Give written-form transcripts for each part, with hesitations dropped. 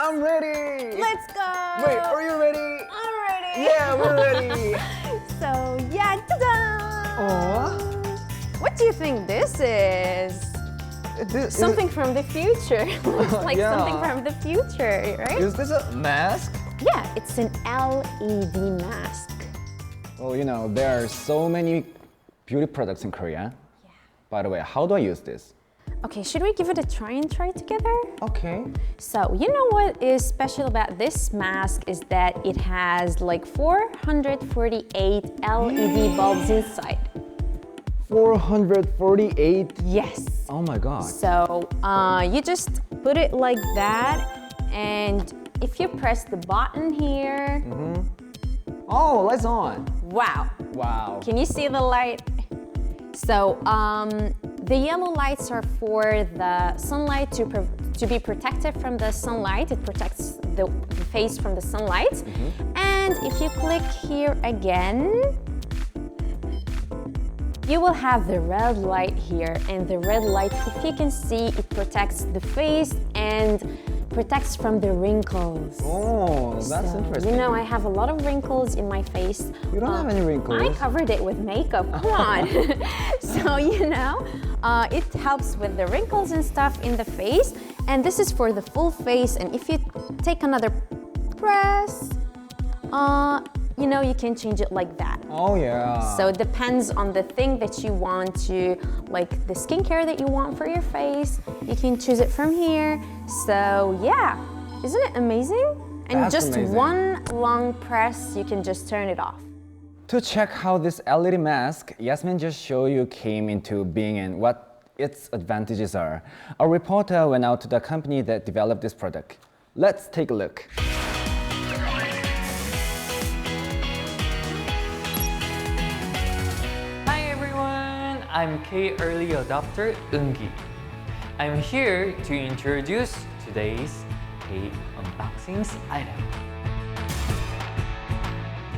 I'm ready. Let's go. Wait, are you ready? I'm ready. Yeah, we're ready. So yeah, ta-da! What do you think this is? Something from the future. Looks like Yeah. something from the future, right? Is this a mask? Yeah, it's an LED mask. Well, you know, there are so many beauty products in Korea. Yeah. By the way, how do I use this? Okay, should we give it a try together? Okay. So, you know what is special about this mask is that it has like 448 LED bulbs inside. 448? Yes. Oh my god. So, you just put it like that, and if you press the button here, Oh, lights on. wow. Wow. Can you see the light? So, the yellow lights are for the sunlight to be protected from the sunlight. It protects the face from the sunlight. And if you click here again, you will have the red light here. And the red light, if you can see, it protects the face and protects from the wrinkles. Oh, that's So, interesting. You know, I have a lot of wrinkles in my face. You don't have any wrinkles. I covered it with makeup, come on. So, you know, it helps with the wrinkles and stuff in the face. And this is for the full face. And if you take another press, you know, you can change it like that. Oh yeah. So it depends on the thing that you want to, like the skincare that you want for your face. You can choose it from here. So yeah, isn't it amazing? And That's just amazing. one long press, you can just turn it off. To check how this LED mask Yasmin just showed you came into being and what its advantages are, a reporter went out to the company that developed this product. Let's take a look. Hi everyone, I'm K early adopter Eungi. I'm here to introduce today's K unboxings item.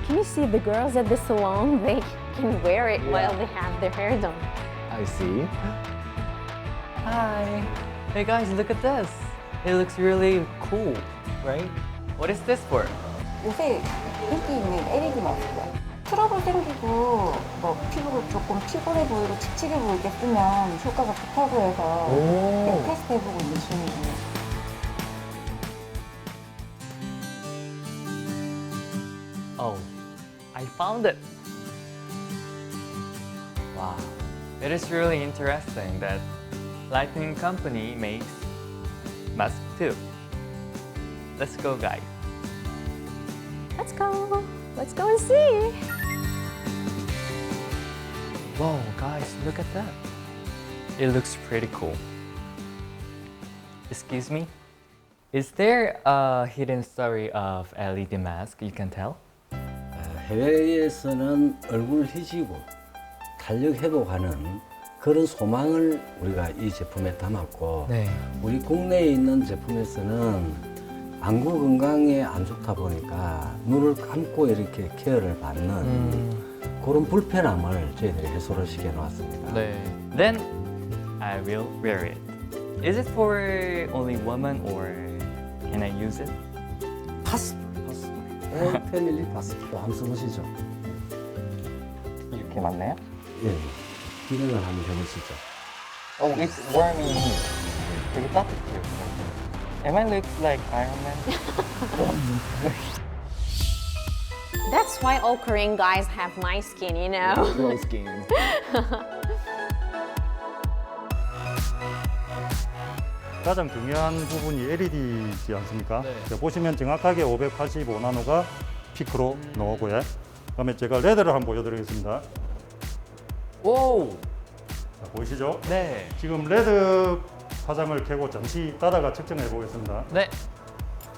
Can you see the girls at the salon? They can wear it while they have their hair done. I see. Hi. Hey guys, look at this. It looks really cool, right? What is this for? 요새 인기 있는 LED 마스크야. 트러블 생기고 뭐 피부가 조금 피곤해 보이고 칙칙해 보일 때 쓰면 효과가 좋다고 해서 그냥 테스트해보고 있는 중이에요. Oh, I found it. Wow, it is really interesting that Lightning Company makes mask too. Let's go, guys. Let's go. Let's go and see. Whoa, guys, look at that. It looks pretty cool. Excuse me? Is there a hidden story of LED mask you can tell? 해외에서는 얼굴 희지고 탄력 회복하는 그런 소망을 우리가 이 제품에 담았고 네. 우리 국내에 있는 제품에서는 안구 건강에 안 좋다 보니까 눈을 감고 이렇게 케어를 받는 그런 불편함을 저희들이 해소를 시켜놓았습니다. 네. Then I will wear it. Is it for only women or can I use it? 파스풀. 올 패밀리 파스풀 한번 써보시죠. 이렇게 맞나요? 예, 기능을 한번 해보시죠. Oh, it's warming me. 되게 따뜻해요. Am I look like Iron Man? That's why all Korean guys have nice skin, you know? Glow skin. 가장 중요한 부분이 LED지 않습니까? 네. 자, 보시면 정확하게 585나노가 피크로 나오고요. 그다음에 제가 레드를 한번 보여드리겠습니다. 오! 자, 보이시죠? 네. 지금 레드 파장을 켜고 잠시 따다가 측정해 보겠습니다. 네.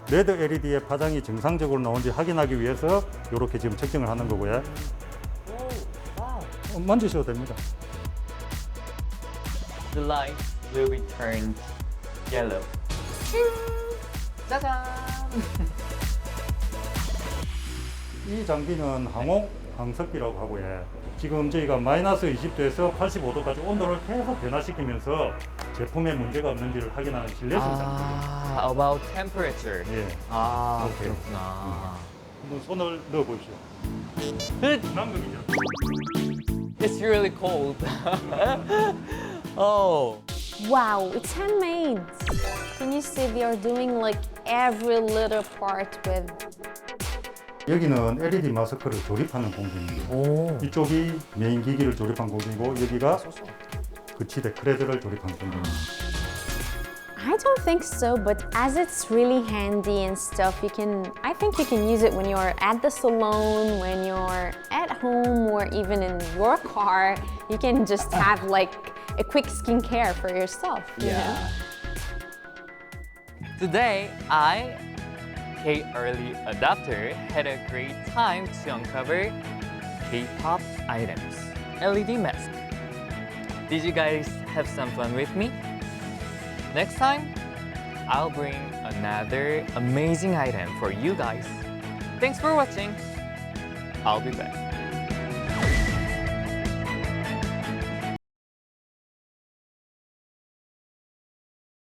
레드 LED의 파장이 정상적으로 나온지 확인하기 위해서 이렇게 지금 측정을 하는 거고요. 오, 와우. 만지셔도 됩니다. The light will be turned yellow. 짜잔! 이 장비는 항옥 항습기라고 하고요. 지금 저희가 마이너스 20도에서 85도까지 온도를 계속 변화시키면서 제품에 문제가 없는지를 확인하는 실내 생산입니다. 아, about temperature. 예. 아, 오케이. 그렇구나. 한번 손을 넣어 보십시오. 남극이죠. It's really cold. Oh. Wow, it's handmade. Can you see they are doing like every little part with. 여기는 LED 마스크를 조립하는 공정입니다. 오. 이쪽이 메인 기기를 조립한 공정이고 여기가 그 치대 크레드를 조립한 공정입니다. I don't think so, but as it's really handy and stuff, I think you can use it when you're at the salon, when you're at home, or even in your car. You can just have like a quick skincare for yourself, you know? Today, I, K Early Adopter, had a great time to uncover K-pop items, LED mask. Did you guys have some fun with me? Next time, I'll bring another amazing item for you guys. Thanks for watching. I'll be back.